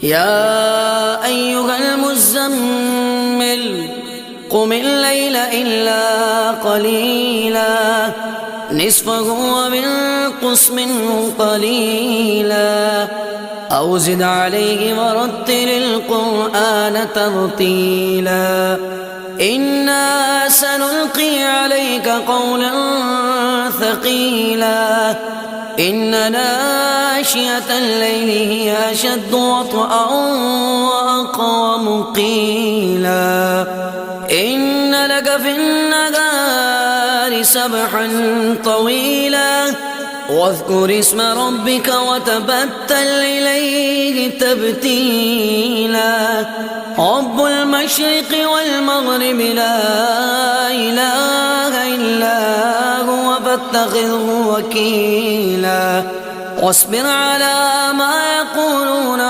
يا أيها المزمل قم الليل إلا قليلا نصفه وانقص منه قليلا أو زد عليه ورتل القرآن ترتيلا إنا سنلقي عليك قولا ثقيلا إن ناشئة الليل هي أشد وطئا وأقوم قيلا إن لك في النهار سبحا طويلا واذكر اسم ربك وتبتل إليه تبتيلا رب المشرق والمغرب لا إله إلا هو فاتخذه وكيلا واصبر على ما يقولون